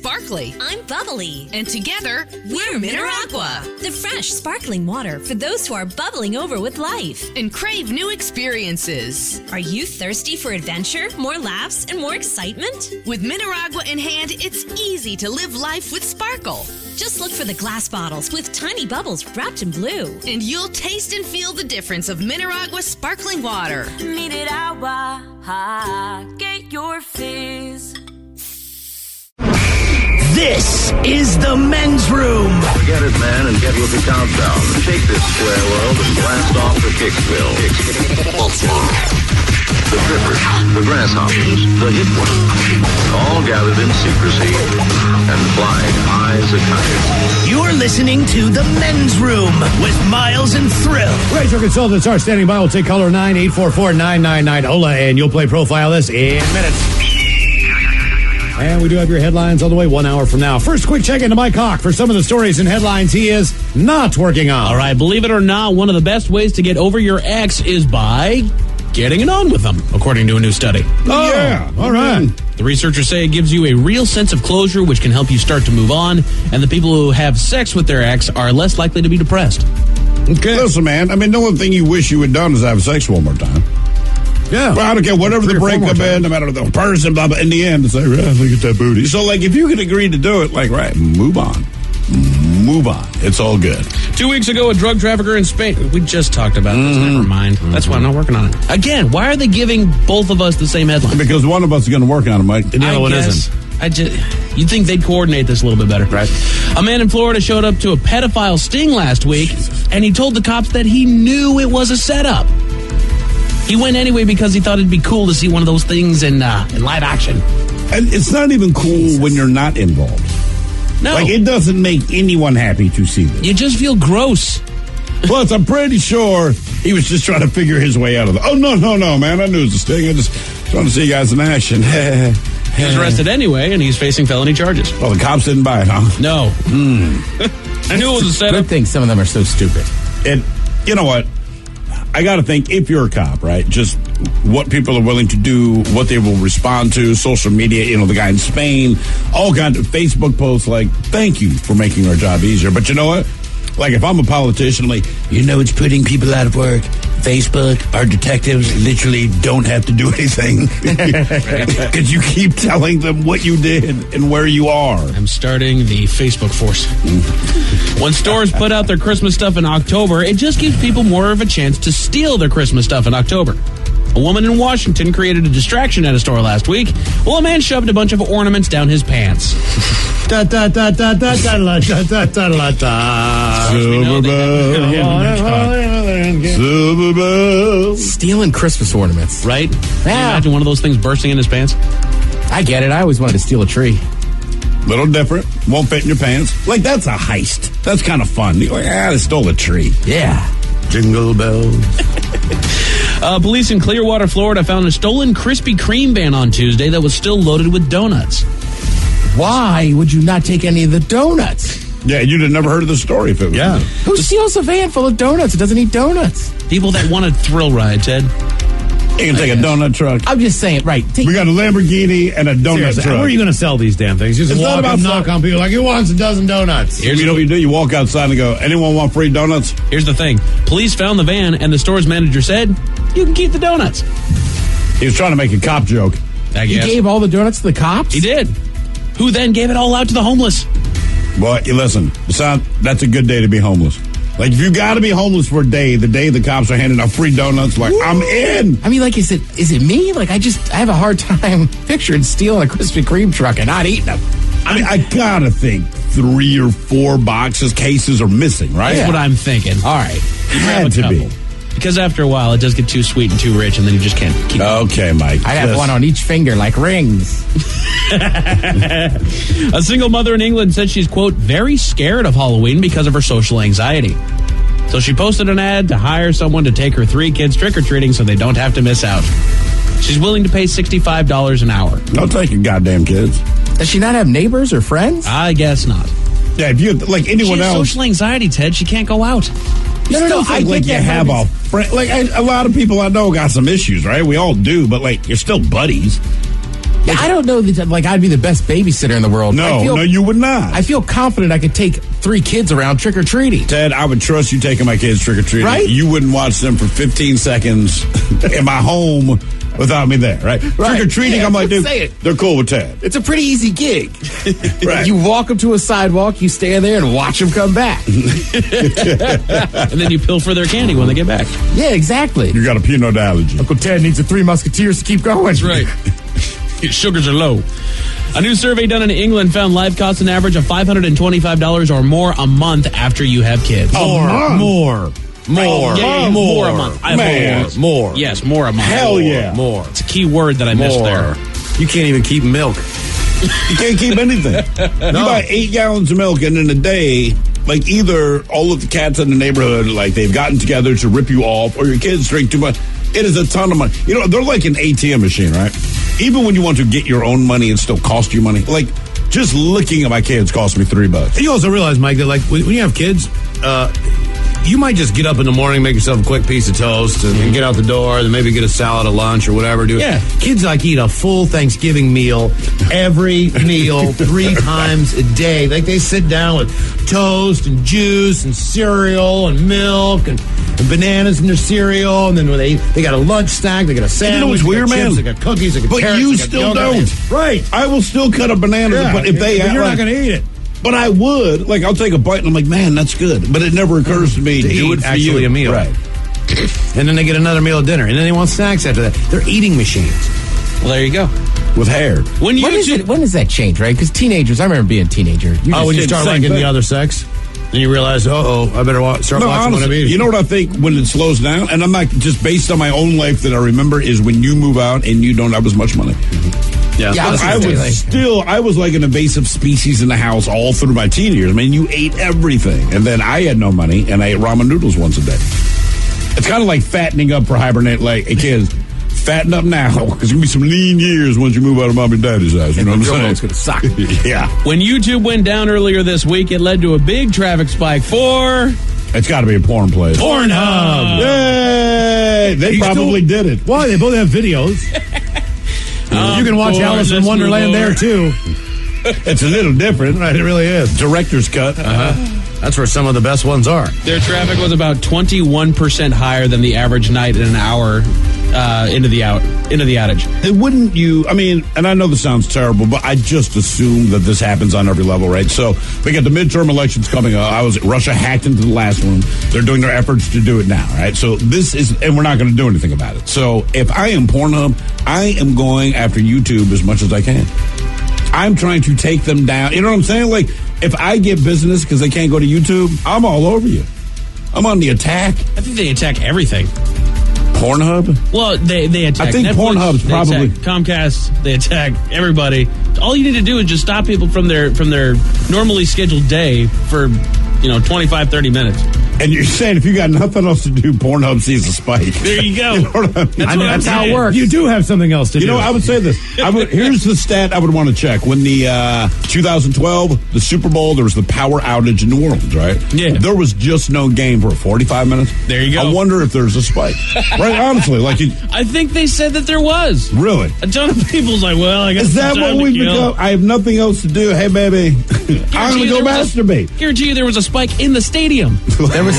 sparkly. I'm bubbly. And together, we're Mineragua. The fresh, sparkling water for those who are bubbling over with life. And crave new experiences. Are you thirsty for adventure, more laughs, and more excitement? With Mineragua in hand, it's easy to live life with sparkle. Just look for the glass bottles with tiny bubbles wrapped in blue. And you'll taste and feel the difference of Mineragua sparkling water. Mineragua, get your fizz. This is the men's room. Forget it, man, and get with the countdown. Shake this square world and blast off for Kicksville. The Trippers, the Grasshoppers, the Hit Ones, all gathered in secrecy and flying high as a kite. You're listening to the men's room with Miles and Thrill. Razor consultants are standing by. We'll take caller 9-844-999-HOLA, and you'll play Profile This in minutes. And we do have your headlines all the way 1 hour from now. First, quick check into Mike Hawk for some of the stories and headlines he is not working on. All right, believe it or not, one of the best ways to get over your ex is by getting it on with them, according to a new study. Oh, yeah. All right. The researchers say it gives you a real sense of closure, which can help you start to move on, and the people who have sex with their ex are less likely to be depressed. Okay. Listen, man, I mean, the one thing you wish you had done is have sex one more time. Yeah. Well, I don't care, whatever the breakup is, no matter the person, blah, blah, in the end, it's like, look at that booty. So, like, if you could agree to do it, like, right, move on. Move on. It's all good. 2 weeks ago, a drug trafficker in Spain. We just talked about this. Never mind. That's why I'm not working on it. Again, why are they giving both of us the same headline? Because one of us is going to work on it, Mike. And the other one isn't. You'd think they'd coordinate this a little bit better. Right. A man in Florida showed up to a pedophile sting last week, and he told the cops that he knew it was a setup. He went anyway because he thought it'd be cool to see one of those things in live action. And it's not even cool when you're not involved. No. Like, it doesn't make anyone happy to see this. You just feel gross. Plus, I'm pretty sure he was just trying to figure his way out of it. Oh, no, man. I knew it was a sting. I just trying to see you guys in action. He was arrested anyway, and he's facing felony charges. Well, the cops didn't buy it, huh? No. I knew it was a setup. Good thing some of them are so stupid. And you know what? I got to think, if you're a cop, right, just what people are willing to do, what they will respond to, social media, the guy in Spain, all kinds of Facebook posts like, thank you for making our job easier. But you know what? Like, if I'm a politician, like, it's putting people out of work. Facebook, our detectives literally don't have to do anything because you keep telling them what you did and where you are. I'm starting the Facebook force. When stores put out their Christmas stuff in October, it just gives people more of a chance to steal their Christmas stuff in October. A woman in Washington created a distraction at a store last week while a man shoved a bunch of ornaments down his pants. Super Bowl. Stealing Christmas ornaments. Right? Can you imagine one of those things bursting in his pants? I get it. I always wanted to steal a tree. Little different. Won't fit in your pants. Like, that's a heist. That's kind of fun. You're like, they stole a tree. Yeah. Jingle bells. Police in Clearwater, Florida found a stolen Krispy Kreme van on Tuesday that was still loaded with donuts. Why would you not take any of the donuts? Yeah, you'd have never heard of the story if it was. Yeah. Who steals a van full of donuts? It doesn't eat donuts. People that want a thrill ride, Ted. You can take a donut truck. I'm just saying, right. We got a Lamborghini and a donut Seriously, truck. where are you going to sell these damn things? You just walk up, knock on people like, who wants a dozen donuts? You know what you do? You walk outside and go, anyone want free donuts? Here's the thing. Police found the van, and the store's manager said, you can keep the donuts. He was trying to make a cop joke. I He guess. gave all the donuts to the cops? He did. Who then gave it all out to the homeless. Well, listen, that's a good day to be homeless. Like, if you got to be homeless for a day, the day the cops are handing out free donuts, like, I'm in. I mean, like, is it me? Like, I have a hard time picturing stealing a Krispy Kreme truck and not eating them. I mean, I got to think 3 or 4 cases are missing, right? That's what I'm thinking. All right. Had to be. Because after a while, it does get too sweet and too rich, and then you just can't keep it. Okay, Mike. I have one on each finger like rings. A single mother in England said she's, quote, very scared of Halloween because of her social anxiety. So she posted an ad to hire someone to take her 3 kids trick-or-treating so they don't have to miss out. She's willing to pay $65 an hour. Don't take your goddamn kids. Does she not have neighbors or friends? I guess not. Yeah, if you, like anyone She has else. social anxiety, Ted. She can't go out. No, I think you have a friend. Like, a lot of people I know got some issues, right? We all do, but, like, you're still buddies. Yeah, I don't know that like I'd be the best babysitter in the world. No, you would not. I feel confident I could take 3 kids around trick-or-treating. Ted, I would trust you taking my kids trick-or-treating. Right? You wouldn't watch them for 15 seconds in my home without me there, right? Trick-or-treating, Yeah, I'm like, dude, say it. they're cool with Ted. It's a pretty easy gig. Right. You walk them to a sidewalk, you stand there and watch them come back. And then you pilfer their candy when they get back. Yeah, exactly. You got a peanut allergy. Uncle Ted needs the 3 Musketeers to keep going. That's right. Sugars are low. A new survey done in England found life costs an average of $525 or more a month after you have kids. More. Yeah, more a month. More. Yes, more a month. Hell yeah. More. It's a key word that I missed there. You can't even keep milk. You can't keep anything. You buy 8 gallons of milk, and in a day, like either all of the cats in the neighborhood, like they've gotten together to rip you off, or your kids drink too much. It is a ton of money. You know, they're like an ATM machine, right? Even when you want to get your own money, it still costs you money. Like, just looking at my kids cost me $3. You also realize, Mike, that like when you have kids, you might just get up in the morning, make yourself a quick piece of toast, and get out the door, then maybe get a salad at lunch or whatever. Yeah. Kids like eat a full Thanksgiving meal, every meal, 3 times a day. Like they sit down with toast and juice and cereal and milk and bananas in their cereal, and then when they got a lunch snack, they got a sandwich, you know what's weird, they got man? chips, they got cookies, they got But carrots, you they got still yogurt. don't. Right. I will still cut a banana, but if they you're not going to eat it. But I would. Like, I'll take a bite, and I'm like, man, that's good. But it never occurs to me to do eat it for actually you. a meal. Right. And then they get another meal at dinner, and then they want snacks after that. They're eating machines. Well, there you go. With hair. When When does that change, right? Because teenagers, I remember being a teenager. When you did start the same liking the thing. other sex, then you realize, I better start No, watching what I'm honestly, eating. you know what I think when it slows down? And I'm not just based on my own life that I remember is when you move out and you don't have as much money. Yeah, I was like an invasive species in the house all through my teen years. I mean, you ate everything. And then I had no money, and I ate ramen noodles once a day. It's kind of like fattening up for hibernate, like, hey, kids, fatten up now. There's going to be some lean years once you move out of mom and daddy's house. You know what I'm saying? It's going to suck. Yeah. When YouTube went down earlier this week, it led to a big traffic spike for It's got to be a porn place. Pornhub. Yay! They probably did it. Why? They both have videos. You can watch Alice in Wonderland there, too. It's a little different. Right, it really is. Director's cut. That's where some of the best ones are. their traffic was about 21% higher than the average night in an hour into the outage. It wouldn't you, I mean, and I know this sounds terrible, but I just assume that this happens on every level, right? So we got the midterm elections coming up. Russia hacked into the last one. They're doing their efforts to do it now, right? So this is, and we're not going to do anything about it. So if I am Pornhub, I am going after YouTube as much as I can. I'm trying to take them down. You know what I'm saying? Like, if I get business because they can't go to YouTube, I'm all over you. I'm on the attack. I think they attack everything. Pornhub? Well, they attack I think Netflix, Pornhub's they probably- attack Comcast. They attack everybody. All you need to do is just stop people from their normally scheduled day for 25, 30 minutes. And you're saying if you got nothing else to do, Pornhub sees a spike. There you go. You know what I mean? That's how it works. You do have something else to do. You know, I would say this. Here's the stat I would want to check. When the 2012, the Super Bowl, there was the power outage in New Orleans, right? Yeah. There was just no game for 45 minutes. There you go. I wonder if there's a spike. Right, honestly. I think they said that there was. Really? A ton of people's like, well, I guess Is that what we've become? I have nothing else to do. Hey, baby, I'm going to go masturbate. Guarantee you there was a spike in the stadium. There was,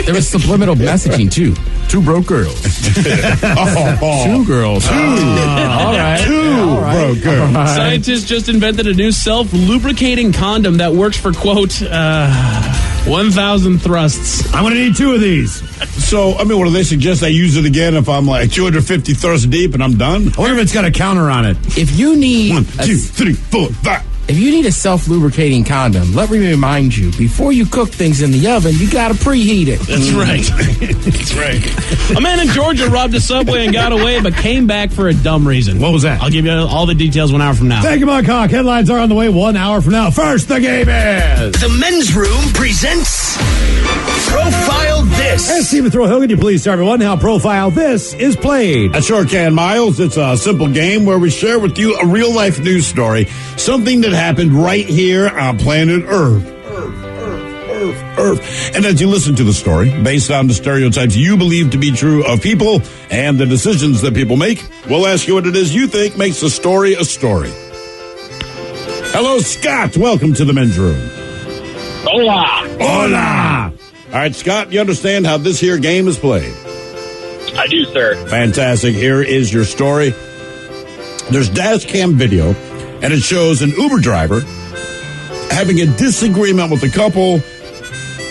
there was subliminal messaging too. 2 broke girls. 2 girls. All right. Two broke girls. Scientists just invented a new self-lubricating condom that works for, quote, 1,000 thrusts. I'm going to need 2 of these. So, I mean, what do they suggest I use it again if I'm like 250 thrusts deep and I'm done? I wonder if it's got a counter on it. If you need 1, 2, 3, 4, 5. If you need a self-lubricating condom, let me remind you, before you cook things in the oven, you got to preheat it. That's right. That's right. A man in Georgia robbed a Subway and got away, but came back for a dumb reason. What was that? I'll give you all the details 1 hour from now. Thank you, Mike Hawk. Headlines are on the way 1 hour from now. First, the game is... The Men's Room presents Profile This. And Stephen Throw-Hill, can you please tell everyone how Profile This is played? I sure can, Miles. It's a simple game where we share with you a real-life news story, something that happened right here on planet Earth. And as you listen to the story, based on the stereotypes you believe to be true of people and the decisions that people make, we'll ask you what it is you think makes a story a story. Hello, Scott. Welcome to the men's room. Hola. Hola. All right, Scott, you understand how this here game is played? I do, sir. Fantastic. Here is your story. There's dash cam video, and it shows an Uber driver having a disagreement with the couple,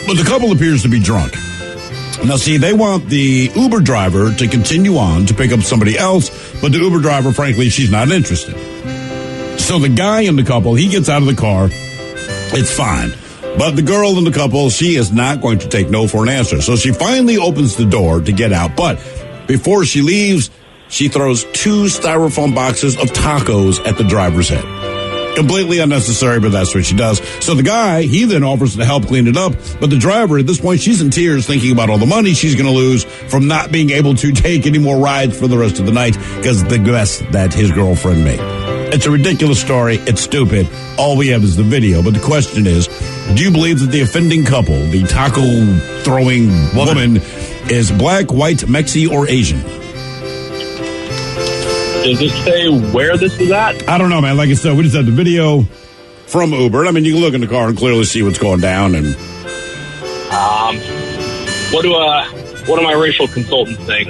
but the couple appears to be drunk. Now, see, they want the Uber driver to continue on to pick up somebody else, but the Uber driver, frankly, she's not interested. So the guy in the couple, he gets out of the car. It's fine. But the girl in the couple, she is not going to take no for an answer. So she finally opens the door to get out. But before she leaves, she throws 2 styrofoam boxes of tacos at the driver's head. Completely unnecessary, but that's what she does. So the guy, he then offers to help clean it up. But the driver, at this point, she's in tears thinking about all the money she's going to lose from not being able to take any more rides for the rest of the night because of the mess that his girlfriend made. It's a ridiculous story. It's stupid. All we have is the video. But the question is, do you believe that the offending couple, the taco-throwing woman, is black, white, Mexi, or Asian? Does it say where this is at? I don't know, man. Like I said, we just have the video from Uber. I mean, you can look in the car and clearly see what's going down. And what do my racial consultants think?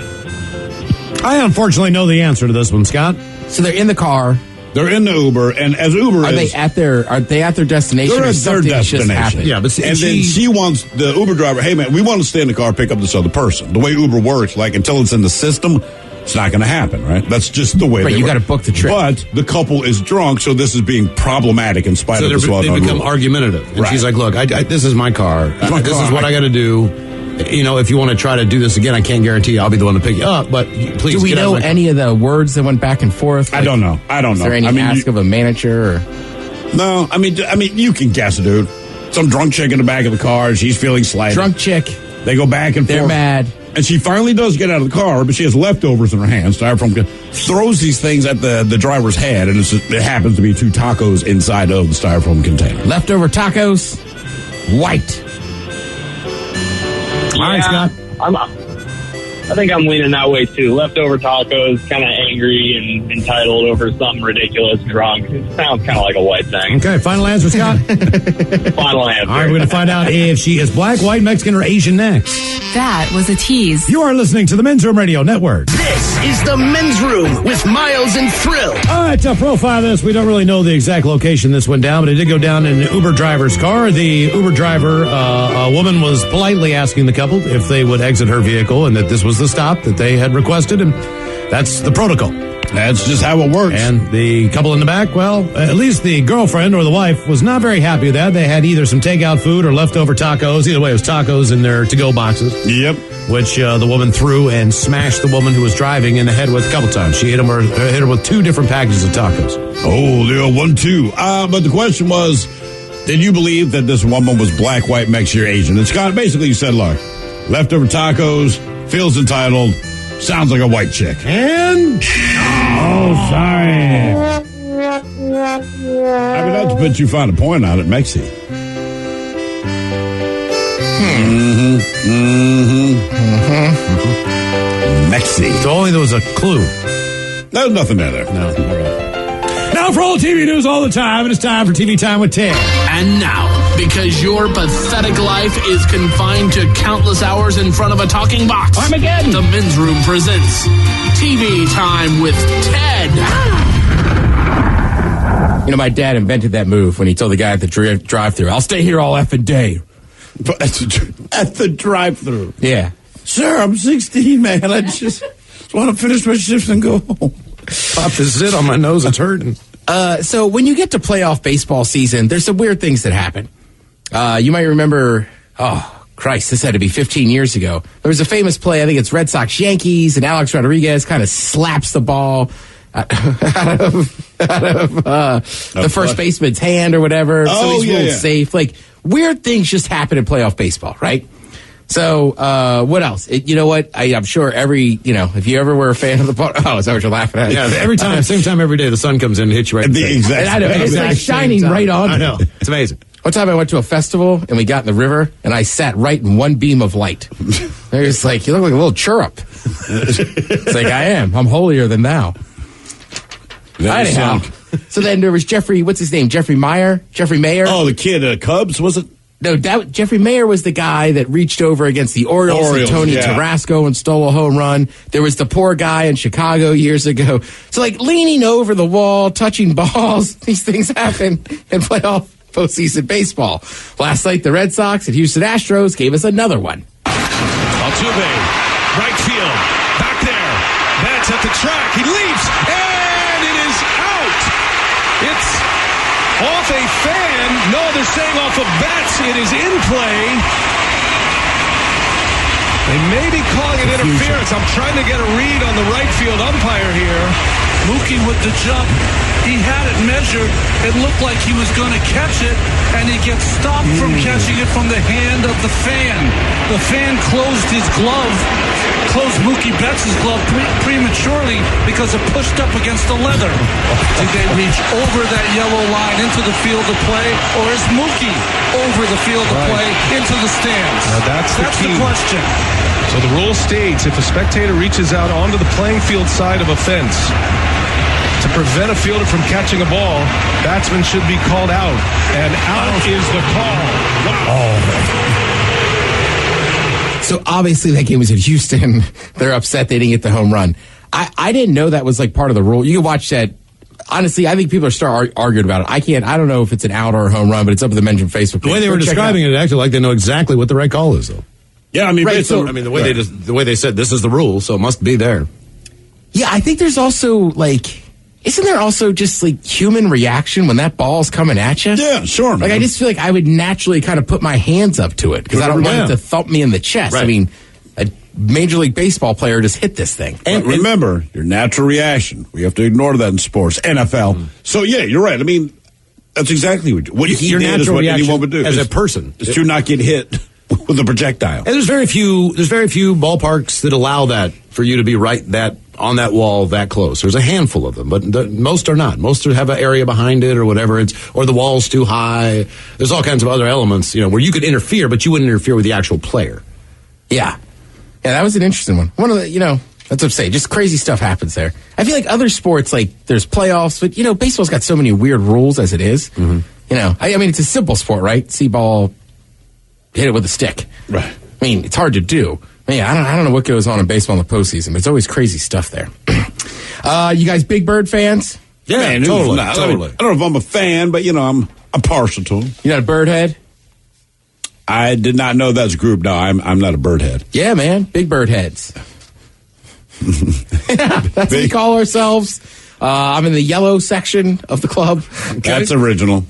I unfortunately know the answer to this one, Scott. So they're in the car. They're in the Uber, and as Uber are they at their destination? They're or at their destination. Yeah, but then she wants the Uber driver. Hey, man, we want to stay in the car, pick up this other person. The way Uber works, like until it's in the system, it's not going to happen, right? That's just the way. Right, you got to book the trip. But the couple is drunk, so this is being problematic in spite of this. So they become argumentative, and she's like, "Look, this is my car. This is what I got to do." You know, if you want to try to do this again, I can't guarantee I'll be the one to pick you up. But please, do we know any of the words that went back and forth? Like, I don't know. Is there any ask of a manager? Or? No, I mean, you can guess it, dude. Some drunk chick in the back of the car. She's feeling slighted. Drunk chick. They go back and forth. They're mad. And she finally does get out of the car, but she has leftovers in her hands. Styrofoam throws these things at the driver's head, and it happens to be 2 tacos inside of the styrofoam container. Leftover tacos, white. All right, Scott. I think I'm leaning that way, too. Leftover tacos, kind of angry and entitled over something ridiculous, drunk. It sounds kind of like a white thing. Okay, final answer, Scott? Final answer. All right, we're going to find out if she is black, white, Mexican, or Asian next. That was a tease. You are listening to the Men's Room Radio Network. This is the men's room with Miles and Thrill. All right, to profile this, we don't really know the exact location this went down, but it did go down in an Uber driver's car. The Uber driver, a woman, was politely asking the couple if they would exit her vehicle and that this was the stop that they had requested, and that's the protocol. That's just how it works. And the couple in the back, well, at least the girlfriend or the wife was not very happy with that. They had either some takeout food or leftover tacos. Either way, it was tacos in their to-go boxes. Yep. Which the woman threw and smashed the woman who was driving in the head with a couple times. She hit her with 2 different packages of tacos. Oh, there are 1-2. But the question was, did you believe that this woman was black, white, Mexican, or Asian? And Scott, basically you said, look, leftover tacos, feels entitled, sounds like a white chick. And... Oh, sorry. I mean, that's but you found a point on it, Mexi. Mexi. So only there was a clue. There's nothing there. No. Okay. Now for all TV news all the time, it is time for TV Time with Ted. And now, because your pathetic life is confined to countless hours in front of a talking box, Armageddon, the Men's Room presents TV Time with Ted. You know, my dad invented that move when he told the guy at the drive-thru, "I'll stay here all effing day." At the drive-thru. Yeah. Sir, I'm 16, man. I just want to finish my shift and go home. Pop the zit on my nose. It's hurting. So when you get to playoff baseball season, there's some weird things that happen. You might remember, oh, Christ, this had to be 15 years ago. There was a famous play, I think it's Red Sox Yankees, and Alex Rodriguez kind of slaps the ball out of the first baseman's hand or whatever. So he's ruled safe. Like, weird things just happen in playoff baseball, right? So, what else? You know what? I'm sure if you ever were a fan of the ball, oh, is that what you're laughing at? Yeah, every time, same time every day, the sun comes in and hits you right in the face. It's like shining right on. I know. It's amazing. One time I went to a festival and we got in the river and I sat right in one beam of light. They're just like, you look like a little chirrup. It's like, I am. I'm holier than thou. Anyhow. So then there was Jeffrey, what's his name? Jeffrey Mayer? Oh, the kid, Cubs, was it? No, Jeffrey Mayer was the guy that reached over against the Orioles and Tony Tarasco and stole a home run. There was the poor guy in Chicago years ago. So, like, leaning over the wall, touching balls, these things happen in playoff postseason baseball. Last night, the Red Sox and Houston Astros gave us another one. Altuve, right field, back there. That's at the track. He leaps, and it is out. It's off a fan. No, they're saying off of bats. It is in play. They may be calling it interference. I'm trying to get a read on the right field umpire here. Mookie with the jump. He had it measured. It looked like he was going to catch it, and he gets stopped from catching it from the hand of the fan. The fan closed his glove, closed Mookie Betts' glove prematurely because it pushed up against the leather. Did they reach over that yellow line into the field of play, or is Mookie over the field of play into the stands? That's the question. So the rule states if a spectator reaches out onto the playing field side of a fence to prevent a fielder from catching a ball, batsman should be called out. And out is the call. Wow. So obviously that game was in Houston. They're upset they didn't get the home run. I didn't know that was like part of the rule. You can watch that. Honestly, I think people are arguing about it. I don't know if it's an out or a home run, but it's up to the mentioned Facebook page. The way they were describing it acted like they know exactly what the right call is, though. Yeah, I mean, right, the way they said this is the rule, so it must be there. Yeah, I think there's also isn't there also just like human reaction when that ball's coming at you? Yeah, sure. Like, I just feel like I would naturally kind of put my hands up to it because I don't want it to thump me in the chest. Right. I mean, a Major League Baseball player just hit this thing. And remember, your natural reaction. We have to ignore that in sports, NFL. So, yeah, you're right. I mean, that's exactly what he did is what anyone would do. As a person. Is to not get hit with a projectile. And there's very few ballparks that allow that for you to be on that wall that close. There's a handful of them, but most are not. Most have an area behind it or whatever. Or the wall's too high. There's all kinds of other elements, where you could interfere, but you wouldn't interfere with the actual player. Yeah. Yeah, that was an interesting one. One of the, that's what I'm saying. Just crazy stuff happens there. I feel like other sports, like there's playoffs, but baseball's got so many weird rules as it is. Mm-hmm. I mean, it's a simple sport, right? See ball, hit it with a stick. Right. I mean, it's hard to do. Man, I don't know what goes on in baseball in the postseason, but it's always crazy stuff there. You guys Big Bird fans? Yeah, man, totally. I don't know if I'm a fan, but I'm partial to him. You're not a bird head? I did not know that's a group. No, I'm not a bird head. Yeah, man, big bird heads. That's what we call ourselves. I'm in the yellow section of the club. Okay. That's original.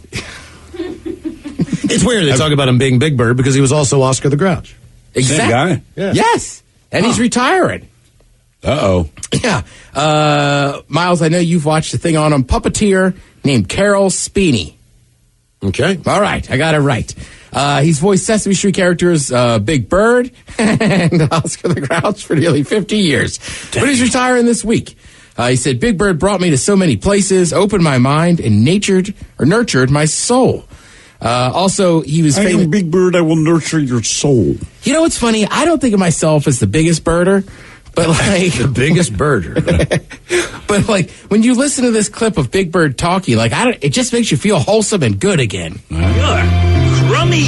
It's weird they talk about him being Big Bird because he was also Oscar the Grouch. Exactly. Same guy? Yeah. Yes. And he's retiring. Uh-oh. Yeah. Miles, I know you've watched a thing on him. Puppeteer named Carol Speeney. Okay. All right. I got it right. He's voiced Sesame Street characters Big Bird and Oscar the Grouch for nearly 50 years. But he's retiring this week. He said, Big Bird brought me to so many places, opened my mind, and nurtured my soul. Also, he was famous. I am Big Bird, I will nurture your soul. You know what's funny? I don't think of myself as the biggest birder, but like the biggest birder. But like when you listen to this clip of Big Bird talking, it just makes you feel wholesome and good again. Crummy.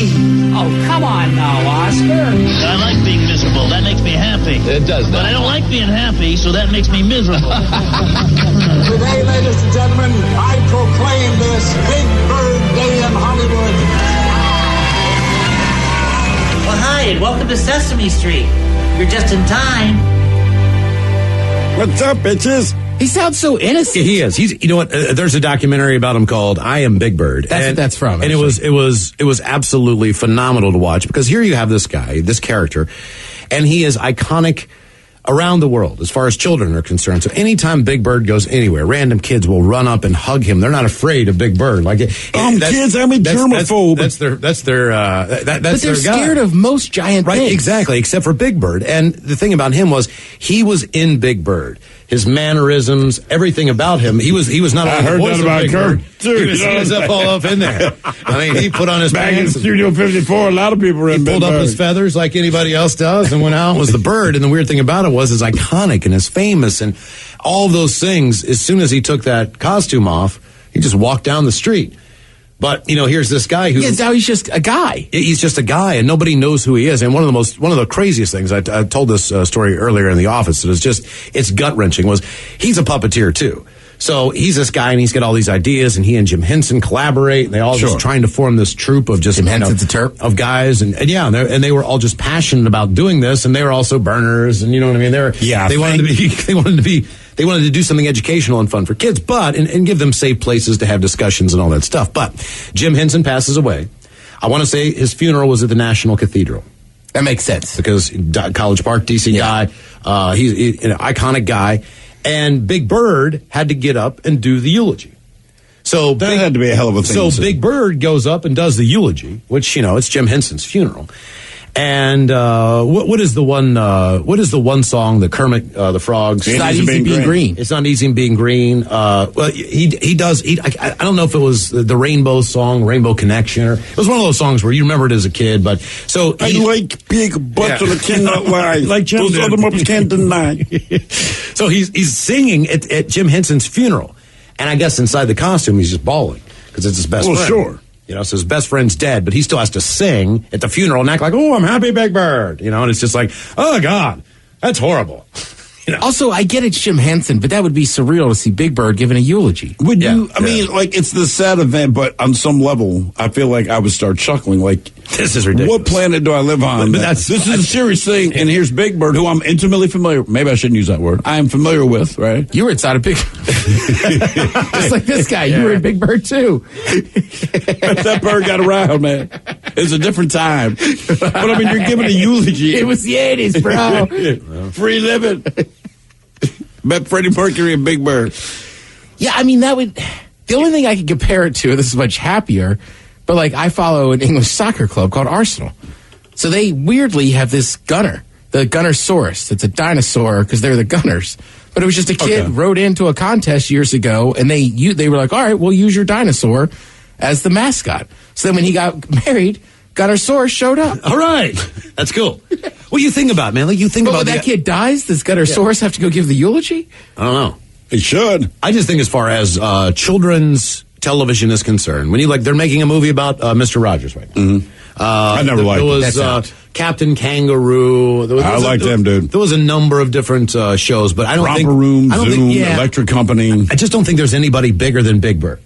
Oh, come on now, Oscar. I like being miserable. That makes me happy. It does that. But I don't like being happy, so that makes me miserable. Today, ladies and gentlemen, I proclaim this Big Bird Day in Hollywood. Well, hi, and welcome to Sesame Street. You're just in time. What's up, bitches? He sounds so innocent. He is. He's. You know what? There's a documentary about him called "I Am Big Bird." That's what that's from. And it was absolutely phenomenal to watch because here you have this guy, this character, and he is iconic around the world as far as children are concerned. So anytime Big Bird goes anywhere, random kids will run up and hug him. They're not afraid of Big Bird. Kids, I'm a germaphobe. But they're their scared of most giant things. Right, exactly, except for Big Bird. And the thing about him was he was in Big Bird. his mannerisms, everything about him. He was not only the voice of Big Bird. He was all up in there. I mean, he put on his back pants. in Studio 54, a lot of people were in He pulled up his feathers like anybody else does and went out and was the bird. And the weird thing about it was it's iconic and it's famous and all those things. As soon as he took that costume off, he just walked down the street. But, here's this guy who... Yeah, now he's just a guy. He's just a guy, and nobody knows who he is. And one of the craziest things, I told this story earlier in the office, it's gut-wrenching, was he's a puppeteer, too. So he's this guy, and he's got all these ideas, and he and Jim Henson collaborate, and they all just trying to form this troupe of just... Jim Henson's a Terp? Of guys, and they were all just passionate about doing this, and they were also burners, and you know what I mean? They wanted to do something educational and fun for kids, but and give them safe places to have discussions and all that stuff. But Jim Henson passes away. I want to say his funeral was at the National Cathedral. That makes sense. Because College Park, D.C. guy, he's an iconic guy. And Big Bird had to get up and do the eulogy. So that had to be a hell of a thing. So Big Bird goes up and does the eulogy, which, it's Jim Henson's funeral. And what is the one? What is the one song? The Kermit the Frogs. It's not easy being green. It's not easy being green. Well, he does. I don't know if it was the Rainbow song, Rainbow Connection, or it was one of those songs where you remember it as a kid. But so I like big butts and I cannot lie. Like Jim those other mothers can't deny. So he's singing at Jim Henson's funeral, and I guess inside the costume he's just bawling because it's his best friend. Sure. So his best friend's dead, but he still has to sing at the funeral and act like, oh, I'm happy, Big Bird. And it's just like, oh, God, that's horrible. Also, I get it's Jim Henson, but that would be surreal to see Big Bird giving a eulogy. Would you? I mean, it's the sad event, but on some level, I feel like I would start chuckling. Like, this is ridiculous. What planet do I live on? This is a serious thing. And here's Big Bird, who I'm intimately familiar. Maybe I shouldn't use that word. I am familiar with. Right? You were inside of Big. Just like this guy, you were in Big Bird too. That bird got around, man. It's a different time. But I mean, you're giving a eulogy. It was the 80s, bro. Free living. Met Freddie Mercury and Big Bird. Yeah, I mean, that would... The only thing I could compare it to, this is much happier, but I follow an English soccer club called Arsenal. So they weirdly have this gunner, the Gunnersaurus. It's a dinosaur because they're the Gunners. But it was just a kid wrote into a contest years ago, and they were like, all right, we'll use your dinosaur as the mascot. So then when he got married, Gunnersaurus showed up. All right. That's cool. What do you think about, man? You think about when that kid dies, does Gunnersaurus have to go give the eulogy? I don't know. It should. I just think as far as children's television is concerned, when they're making a movie about Mr. Rogers right now. Mm-hmm. I never liked it. There was Captain Kangaroo. I liked them, dude. There was a number of different shows, but I don't think... Romper Room, Zoom, Electric Company. I just don't think there's anybody bigger than Big Bird.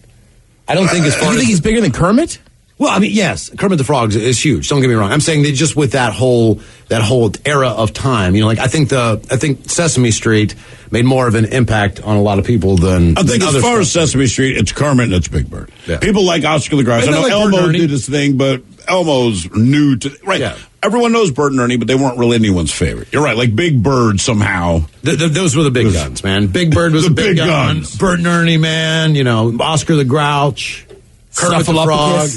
I don't think as far You think he's bigger than Kermit? Well, I mean, yes, Kermit the Frog is huge. Don't get me wrong. I'm saying that just with that whole era of time, I think Sesame Street made more of an impact on a lot of people than I think than as far as Sesame Street, it's Kermit and it's Big Bird. Yeah. People like Oscar the Grouch. I know Elmo did his thing, but Elmo's new to Yeah. Everyone knows Bert and Ernie, but they weren't really anyone's favorite. You're right, like Big Bird somehow. Those were the big guns, man. Big Bird was the big gun. Bert and Ernie, man. Oscar the Grouch, Kermit the Frog.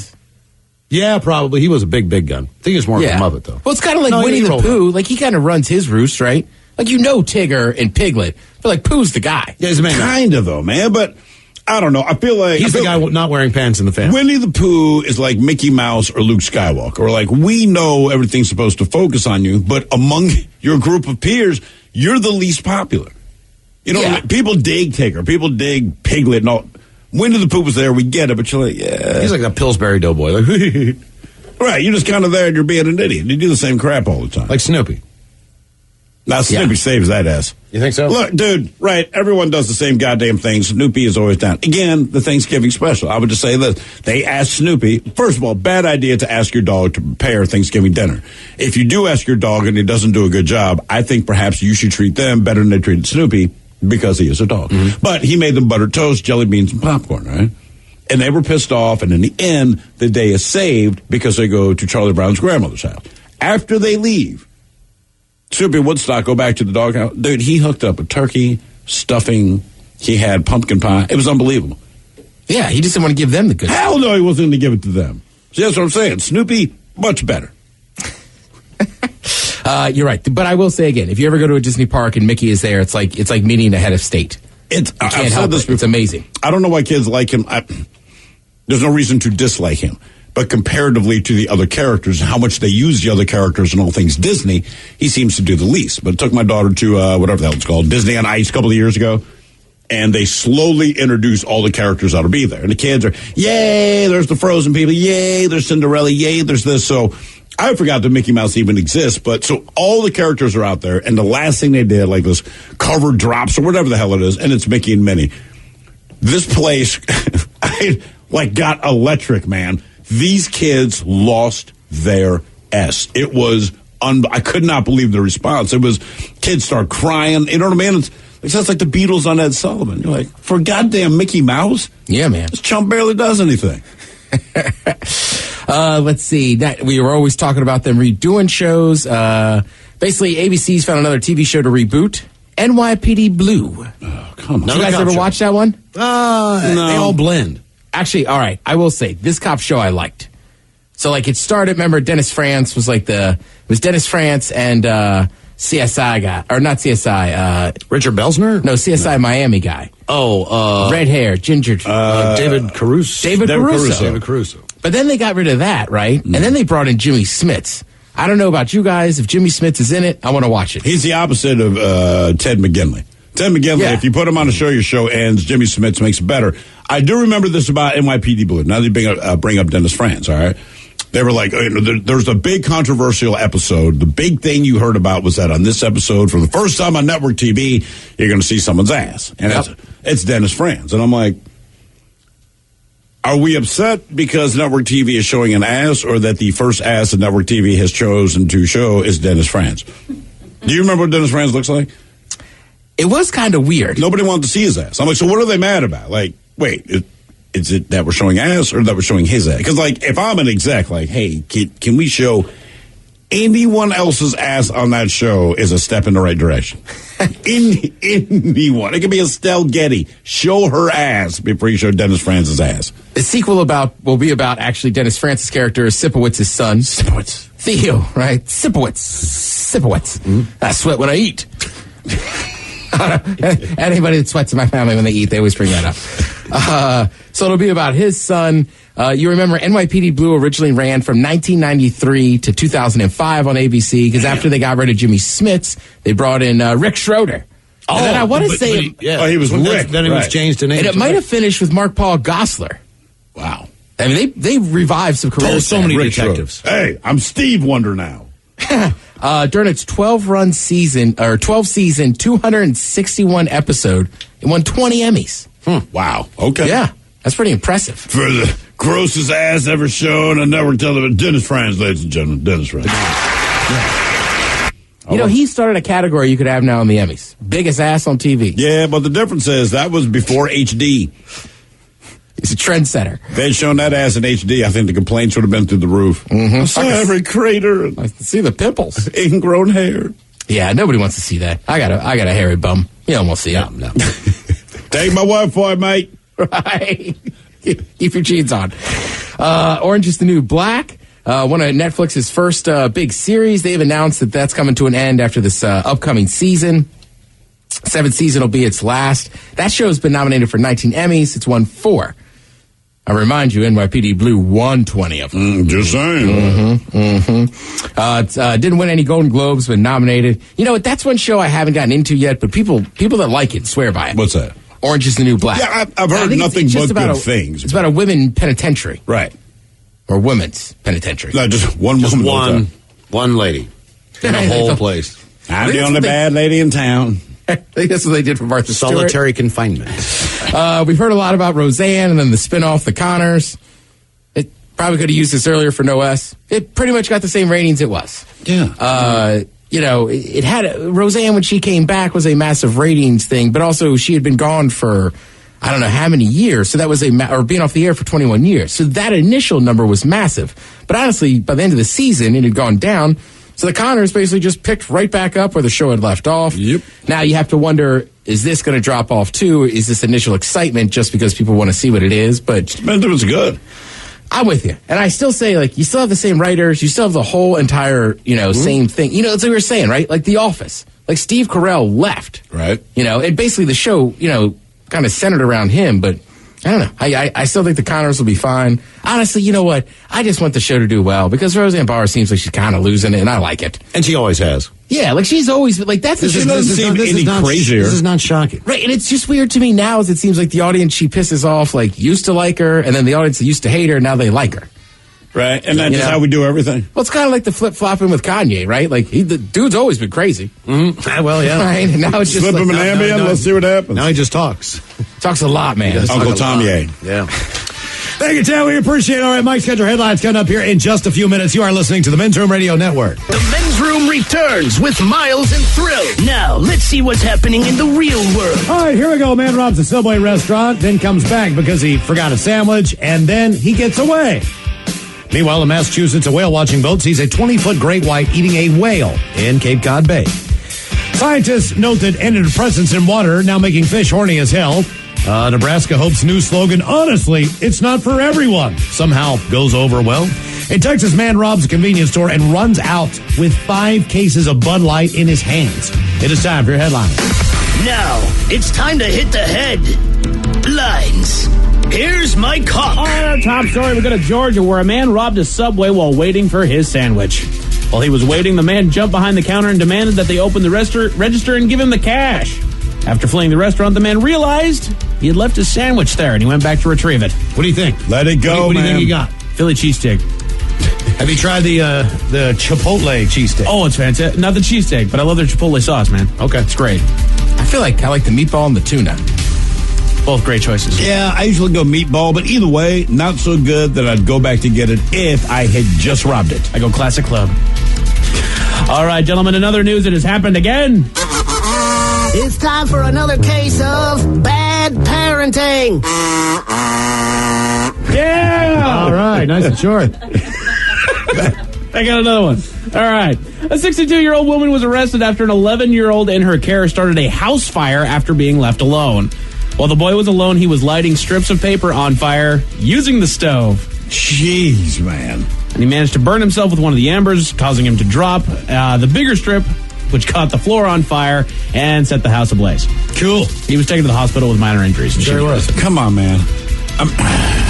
Yeah, probably. He was a big gun. I think he was more of a Muppet, though. Well, it's kind of like Winnie the Pooh. He kind of runs his roost, right? Tigger and Piglet, but Pooh's the guy. Yeah, he's the main guy. Kind of, though, man, but I don't know. I feel like... He's the guy not wearing pants in the family. Winnie the Pooh is like Mickey Mouse or Luke Skywalker. Or we know everything's supposed to focus on you, but among your group of peers, you're the least popular. People dig Tigger. People dig Piglet and all... Winnie the Pooh was there, we get it, but you're like, yeah. He's like a Pillsbury Doughboy. Right, you're just kind of there and you're being an idiot. You do the same crap all the time. Like Snoopy. Now, Snoopy saves that ass. You think so? Look, dude, right, everyone does the same goddamn thing. Snoopy is always down. Again, the Thanksgiving special. I would just say this. They asked Snoopy, first of all, bad idea to ask your dog to prepare Thanksgiving dinner. If you do ask your dog and he doesn't do a good job, I think perhaps you should treat them better than they treated Snoopy. Because he is a dog. Mm-hmm. But he made them buttered toast, jelly beans, and popcorn, right? And they were pissed off, and in the end, the day is saved because they go to Charlie Brown's grandmother's house. After they leave, Snoopy Woodstock go back to the doghouse. Dude, he hooked up a turkey, stuffing, he had pumpkin pie. It was unbelievable. Yeah, he just didn't want to give them the good Hell no, he wasn't going to give it to them. See, that's what I'm saying. Snoopy, much better. You're right. But I will say again, if you ever go to a Disney park and Mickey is there, it's like meeting a head of state. You can't help it. It's amazing. I don't know why kids like him. There's no reason to dislike him. But comparatively to the other characters, how much they use the other characters and all things Disney, he seems to do the least. But it took my daughter to whatever the hell it's called, Disney on Ice a couple of years ago. And they slowly introduce all the characters that'll be there. And the kids are, yay, there's the Frozen people. Yay, there's Cinderella. Yay, there's this. So I forgot that Mickey Mouse even exists. But so all the characters are out there. And the last thing they did, like this cover drops or whatever the hell it is, and it's Mickey and Minnie. This place, got electric, man. These kids lost their S. It was, I could not believe the response. It was, kids start crying. You know what I mean? It sounds like the Beatles on Ed Sullivan. You're like, for goddamn Mickey Mouse? Yeah, man. This chump barely does anything. Let's see. We were always talking about them redoing shows. Basically, ABC's found another TV show to reboot. NYPD Blue. Oh, come on. Did you guys ever watch that one? No. They all blend. Actually, all right. I will say, this cop show I liked. So, it started, remember, Dennis France was it was Dennis France and CSI guy. Or not CSI. Richard Belzner? No, CSI Miami guy. Oh, red hair, ginger. David Caruso. David Caruso. But then they got rid of that, right? And then they brought in Jimmy Smits. I don't know about you guys. If Jimmy Smits is in it, I want to watch it. He's the opposite of Ted McGinley. Ted McGinley, if you put him on a show, your show ends. Jimmy Smits makes it better. I do remember this about NYPD Blue. Now they bring up Dennis Franz, all right? They were like, there's a big controversial episode. The big thing you heard about was that on this episode, for the first time on network TV, you're going to see someone's ass. And it's Dennis Franz. And I'm like, are we upset because network TV is showing an ass, or that the first ass that network TV has chosen to show is Dennis Franz? Do you remember what Dennis Franz looks like? It was kind of weird. Nobody wanted to see his ass. I'm like, so what are they mad about? Like, wait, is it that we're showing ass or that we're showing his ass? Because, if I'm an exec, hey, can we show anyone else's ass on that show is a step in the right direction? Anyone. It could be Estelle Getty. Show her ass before you show Dennis Franz's ass. The sequel will be about actually Dennis Franz's character, Sipowitz's son. Sipowitz. Theo, right? Sipowitz. Mm-hmm. I sweat when I eat. Anybody that sweats in my family when they eat, they always bring that up. So it'll be about his son. You remember NYPD Blue originally ran from 1993 to 2005 on ABC, because after they got rid of Jimmy Smits, they brought in Rick Schroeder. Oh, and then I want to say... he was Rick. Then he was changed to name. And it might have finished with Mark Paul Gosselaar. Wow. I mean, they revived some careers. So many Rick detectives. Schroeder. Hey, I'm Steve Wonder now. During its 12 season, 261 episode, it won 20 Emmys. Wow. Okay. Yeah, that's pretty impressive. For the grossest ass ever shown on network television, Dennis Franz, ladies and gentlemen, Dennis Franz. He started a category you could have now on the Emmys. Biggest ass on TV. Yeah, but the difference is that was before HD. He's a trendsetter. If they'd shown that ass in HD, I think the complaints would have been through the roof. Mm-hmm. I saw every crater. I can see the pimples. Ingrown hair. Yeah, nobody wants to see that. I got a hairy bum. You don't want to see it. No. Take my wife for it, mate. Right. Keep your jeans on. Orange is the New Black. One of Netflix's first big series. They've announced that that's coming to an end after this upcoming season. 7th season will be its last. That show's been nominated for 19 Emmys. It's won 4. I remind you, NYPD Blue won 20 of them. Just saying. Didn't win any Golden Globes, but nominated. You know what? That's one show I haven't gotten into yet, but people that like it swear by it. What's that? Orange is the New Black. Yeah, I've heard nothing but good things. It's about a women penitentiary. Right. Or women's penitentiary. No, just one woman. One lady in the whole place. I'm the only bad lady in town. I think that's what they did for Martha Stewart. Solitary confinement. We've heard a lot about Roseanne and then the spinoff, The Connors. It probably could have used this earlier for No S. It pretty much got the same ratings it was. Yeah. It had Roseanne when she came back was a massive ratings thing, but also she had been gone for I don't know how many years. So that was or being off the air for 21 years. So that initial number was massive. But honestly, by the end of the season, it had gone down. So the Connors basically just picked right back up where the show had left off. Yep. Now you have to wonder, is this going to drop off too? Is this initial excitement just because people want to see what it is? But it was good. I'm with you. And I still say, like, you still have the same writers. You still have the whole entire, same thing. It's like we were saying, right? Like The Office. Like, Steve Carell left. Right. And basically the show, kind of centered around him. But I don't know. I still think the Connors will be fine. Honestly, you know what? I just want the show to do well because Roseanne Barr seems like she's kind of losing it, and I like it. And she always has. Yeah, like she's always like that's. This doesn't seem any crazier. This is not shocking, right? And it's just weird to me now, as it seems like the audience she pisses off like used to like her, and then the audience that used to hate her now they like her. Right, and that's just how we do everything. Well, it's kind of like the flip flopping with Kanye, right? Like the dude's always been crazy. Mm-hmm. Well, yeah. Right, and now it's just slip him an Ambien. Let's see what happens. Now he just talks. Talks a lot, man. Uncle Tommy. Yeah. Thank you, Ted. We appreciate it. All right, Mike's got your headlines coming up here in just a few minutes. You are listening to the Men's Room Radio Network. The Men's Room returns with Miles and Thrill. Now, let's see what's happening in the real world. All right, here we go. Man robs a Subway restaurant, then comes back because he forgot a sandwich, and then he gets away. Meanwhile, in Massachusetts, a whale-watching boat sees a 20-foot great white eating a whale in Cape Cod Bay. Scientists note that antidepressants in water now making fish horny as hell. Nebraska hopes new slogan, honestly, it's not for everyone, somehow goes over well. A Texas man robs a convenience store and runs out with 5 cases of Bud Light in his hands. It is time for your headline. Now, it's time to hit the headlines. Here's Mike Hawk. On our top story, we go to Georgia, where a man robbed a Subway while waiting for his sandwich. While he was waiting, the man jumped behind the counter and demanded that they open the register and give him the cash. After fleeing the restaurant, the man realized he had left his sandwich there, and he went back to retrieve it. What do you think? Let it go, What do you man. think you got? Philly cheesesteak. Have you tried the Chipotle cheesesteak? Oh, it's fantastic. Not the cheesesteak, but I love their Chipotle sauce, man. Okay. It's great. I feel like I like the meatball and the tuna. Both great choices. Yeah, I usually go meatball, but either way, not so good that I'd go back to get it if I had just robbed it. I go Classic Club. All right, gentlemen, another news that has happened again. It's time for another case of bad parenting. Yeah! All right, nice and short. I got another one. All right. A 62-year-old woman was arrested after an 11-year-old in her care started a house fire after being left alone. While the boy was alone, he was lighting strips of paper on fire using the stove. Jeez, man. And he managed to burn himself with one of the embers, causing him to drop the bigger strip, which caught the floor on fire and set the house ablaze. Cool. He was taken to the hospital with minor injuries. Sure he was. Come on, man.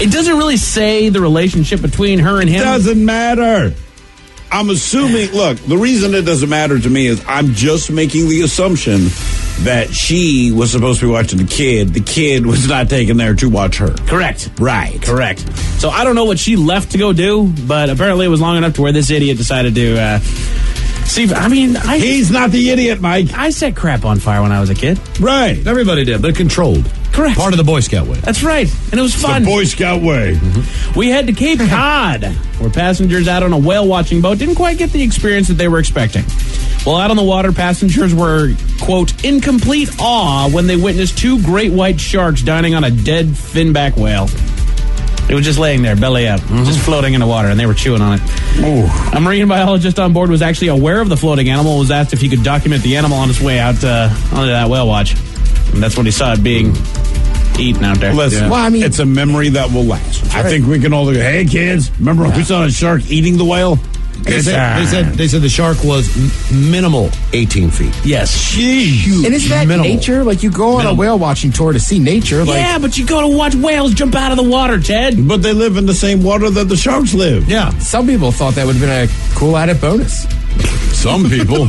It doesn't really say the relationship between her and him. Doesn't matter. I'm assuming, look, the reason it doesn't matter to me is I'm just making the assumption that she was supposed to be watching the kid. The kid was not taken there to watch her. Correct. Right. Correct. So I don't know what she left to go do, but apparently it was long enough to where this idiot decided to see. He's not the idiot, Mike. I set crap on fire when I was a kid. Right. Everybody did, but controlled. Correct. Part of the Boy Scout way. That's right. And it was fun. The Boy Scout way. Mm-hmm. We head to Cape Cod, where passengers out on a whale-watching boat didn't quite get the experience that they were expecting. While out on the water, passengers were, quote, in complete awe when they witnessed 2 great white sharks dining on a dead finback whale. It was just laying there, belly up, just floating in the water, and they were chewing on it. Ooh. A marine biologist on board was actually aware of the floating animal and was asked if he could document the animal on its way out onto that whale watch. And that's when he saw it being eaten out there. Listen, it's a memory that will last. I think we can all go, hey, kids, remember when we saw a shark eating the whale? They said the shark was minimal 18 feet. Yes. Huge. And isn't that minimal. nature? Like, you go on a whale watching tour to see nature. Like, Yeah, but you go to watch whales jump out of the water, Ted. But they live in the same water that the sharks live. Yeah. Some people thought that would have been a cool added bonus. Some people.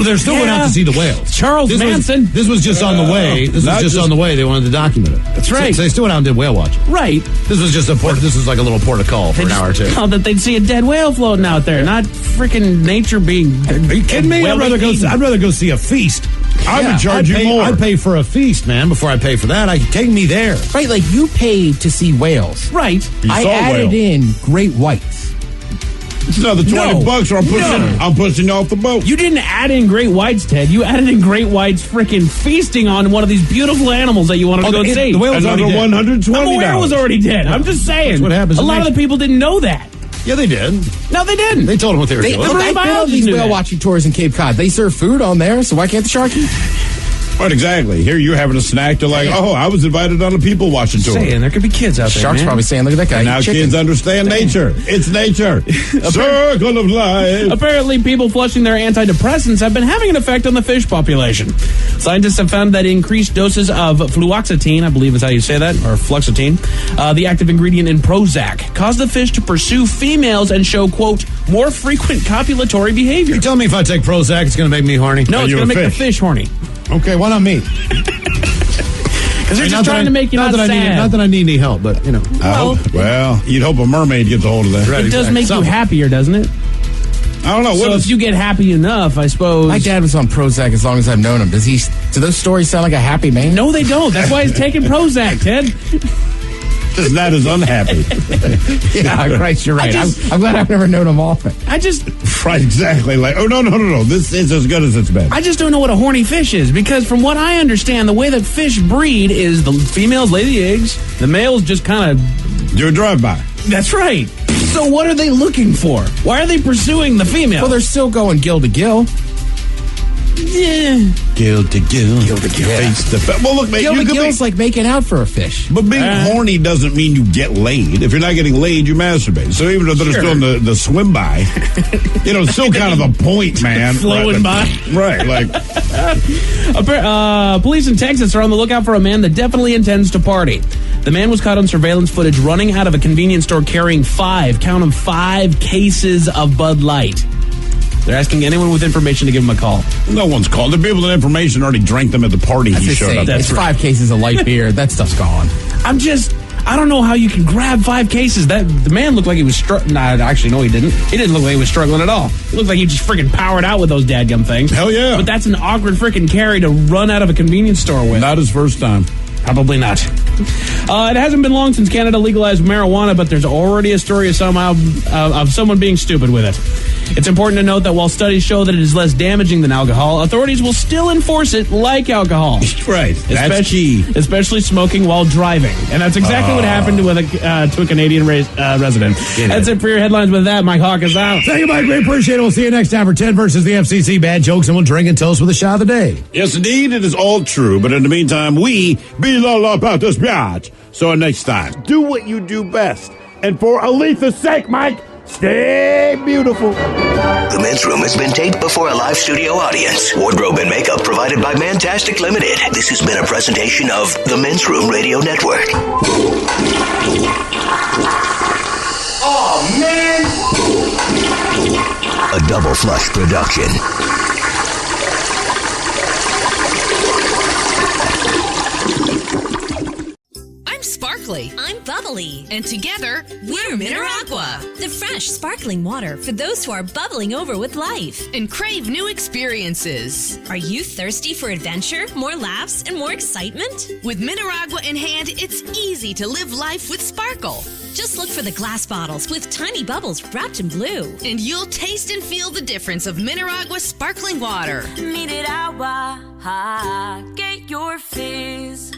They're still going out to see the whales. Charles Manson. This was just on the way. This was just on the way. They wanted to document it. That's right. So they still went out and did whale watching. Right. This was just this was like a little port of call for an hour or two. Thought that they'd see a dead whale floating out there, not freaking nature being. Are you kidding me? I'd rather go see a feast. I would charge you more. I'd pay for a feast, man, before I pay for that. Take me there. Right, like you paid to see whales. Right. I added in great whites. It's another $20 or I'm pushing you off the boat. You didn't add in great whites, Ted. You added in great whites freaking feasting on one of these beautiful animals that you wanted to go see. The whale was Another already dead. $120. The whale was already dead. I'm just saying. That's what happens A in lot of the nature. people didn't know that. Yeah, they did. No, they didn't. They told them what they were doing. I've been on these whale watching tours in Cape Cod. They serve food on there, so why can't the shark eat? Right, exactly. Here you're having a snack. They're like, oh, I was invited on a people watching tour. Saying there could be kids out there. Shark's man. probably saying, look at that guy. And now kids understand nature. It's nature. Circle of life. Apparently, people flushing their antidepressants have been having an effect on the fish population. Scientists have found that increased doses of fluoxetine, I believe is how you say that, or fluoxetine, the active ingredient in Prozac, cause the fish to pursue females and show, quote, more frequent copulatory behavior. You tell me if I take Prozac, it's going to make me horny? No, it's going to make the fish horny. Okay, why not me? Because they're just trying to make you not sad. Not that I need any help, but, you know. Well, you'd hope a mermaid gets a hold of that. Right, it does make you happier, doesn't it? I don't know. So if you get happy enough, I suppose. My dad was on Prozac as long as I've known him. Do those stories sound like a happy man? No, they don't. That's why he's taking Prozac, Ted. Just not as unhappy. Yeah, right, you're right. I'm glad I've never known him often. Right, exactly. Like, oh, no. This is as good as it's been. I just don't know what a horny fish is, because from what I understand, the way that fish breed is the females lay the eggs, the males just kind of do a drive-by. That's right. So what are they looking for? Why are they pursuing the female? Well, they're still going gill to gill. Yeah. Gill to gill. Gill to gill. Face to face. Well, look, man. Gill to gill's like making out for a fish. But being horny doesn't mean you get laid. If you're not getting laid, you masturbate. So even though they're still in the swim by, it's still kind of a point, man. Flowing by. Right, like. Police in Texas are on the lookout for a man that definitely intends to party. The man was caught on surveillance footage running out of a convenience store carrying 5 cases of Bud Light. They're asking anyone with information to give him a call. No one's called. The people with information already drank them at the party he showed up. It's 5 cases of light beer. That stuff's gone. I don't know how you can grab 5 cases. The man looked like he was struggling. Nah, actually, no, he didn't. He didn't look like he was struggling at all. He looked like he just freaking powered out with those dadgum things. Hell yeah. But that's an awkward freaking carry to run out of a convenience store with. Not his first time. Probably not. It hasn't been long since Canada legalized marijuana, but there's already a story of someone being stupid with it. It's important to note that while studies show that it is less damaging than alcohol, authorities will still enforce it like alcohol. Right. That's key. Especially smoking while driving. And that's exactly what happened to a Canadian resident. That's it for your headlines. With that, Mike Hawk is out. Thank you, Mike. We appreciate it. We'll see you next time for Ted versus the FCC. Bad jokes, and we'll drink and toast with a shot of the day. Yes, indeed. It is all true. But in the meantime, we be all about this biatch. So next time, do what you do best. And for Aletha's sake, Mike, stay beautiful. The Men's Room has been taped before a live studio audience. Wardrobe and makeup provided by Mantastic Limited. This has been a presentation of the Men's Room Radio Network. Oh, man! A Double Flush production. Sparkly. I'm bubbly. And together, we're Mineragua. The fresh, sparkling water for those who are bubbling over with life and crave new experiences. Are you thirsty for adventure, more laughs, and more excitement? With Mineragua in hand, it's easy to live life with sparkle. Just look for the glass bottles with tiny bubbles wrapped in blue. And you'll taste and feel the difference of Mineragua sparkling water. Get your fizz.